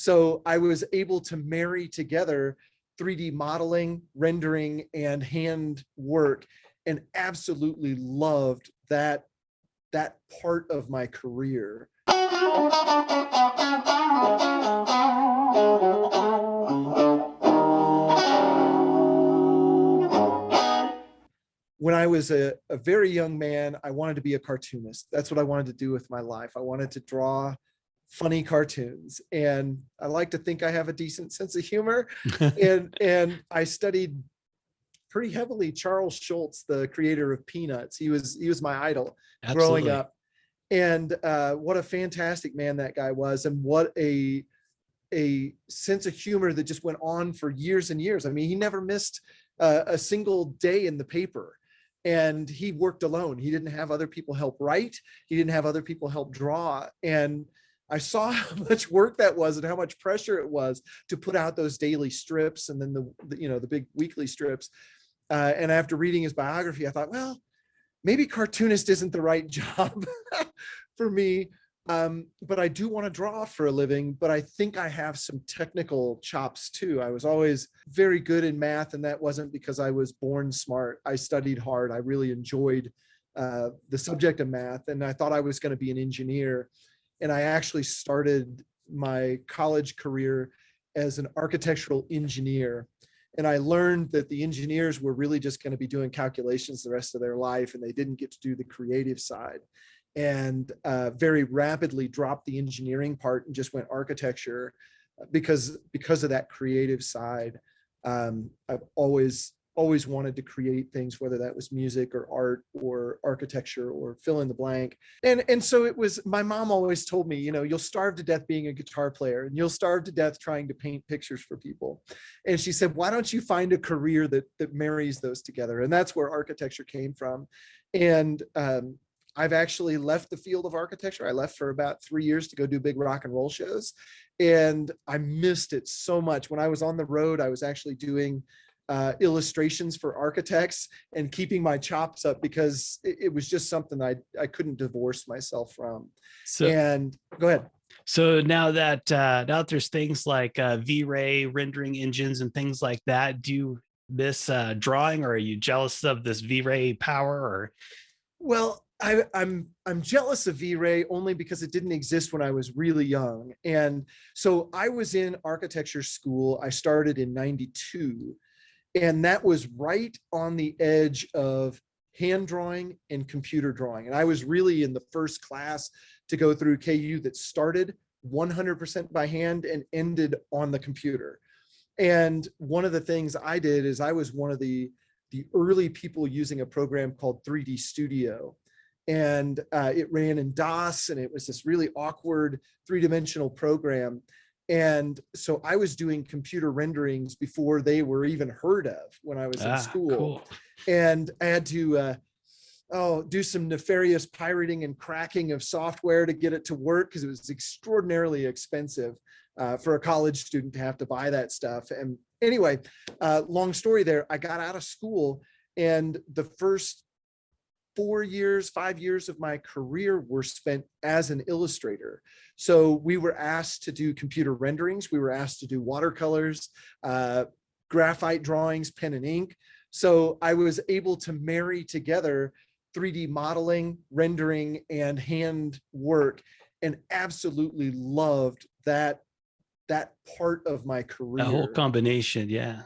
So I was able to marry together 3D modeling, rendering, and hand work, and absolutely loved that part of my career. When I was a very young man, I wanted to be a cartoonist. That's what I wanted to do with my life. I wanted to draw funny cartoons, and I like to think I have a decent sense of humor. And I studied pretty heavily Charles Schulz, the creator of Peanuts. He was my idol growing up. And what a fantastic man that guy was, and what a sense of humor that just went on for years and years. I mean, he never missed a single day in the paper, and he worked alone. He didn't have other people help write. He didn't have other people help draw. And I saw how much work that was and how much pressure it was to put out those daily strips and then the big weekly strips. And after reading his biography, I thought, well, maybe cartoonist isn't the right job for me. But I do want to draw for a living, but I think I have some technical chops too. I was always very good in math, and that wasn't because I was born smart. I studied hard. I really enjoyed the subject of math, and I thought I was going to be an engineer. And I actually started my college career as an architectural engineer. And I learned that the engineers were really just going to be doing calculations the rest of their life, and they didn't get to do the creative side. And very rapidly dropped the engineering part and just went architecture because of that creative side. I've always wanted to create things, whether that was music or art or architecture or fill in the blank. And so it was, my mom always told me, you'll starve to death being a guitar player, and you'll starve to death trying to paint pictures for people. And she said, why don't you find a career that marries those together? And that's where architecture came from. And I've actually left the field of architecture. I left for about 3 years to go do big rock and roll shows. And I missed it so much. When I was on the road, I was actually doing illustrations for architects and keeping my chops up, because it was just something I couldn't divorce myself from. So, and go ahead. So now that there's things like Vray rendering engines and things like that, do you miss drawing, or are you jealous of this Vray power? Or well, I'm jealous of Vray only because it didn't exist when I was really young. And so I was in architecture school. I started in '92. And that was right on the edge of hand drawing and computer drawing. And I was really in the first class to go through KU that started 100% by hand and ended on the computer. And one of the things I did is I was one of the early people using a program called 3D Studio. And it ran in DOS, and it was this really awkward three-dimensional program. And so I was doing computer renderings before they were even heard of when I was in school. Cool. And I had to do some nefarious pirating and cracking of software to get it to work, because it was extraordinarily expensive for a college student to have to buy that stuff. And anyway, long story there, I got out of school, and the first 5 years of my career were spent as an illustrator. So we were asked to do computer renderings. We were asked to do watercolors, graphite drawings, pen and ink. So I was able to marry together 3D modeling, rendering, and hand work, and absolutely loved that part of my career. The whole combination. Yeah.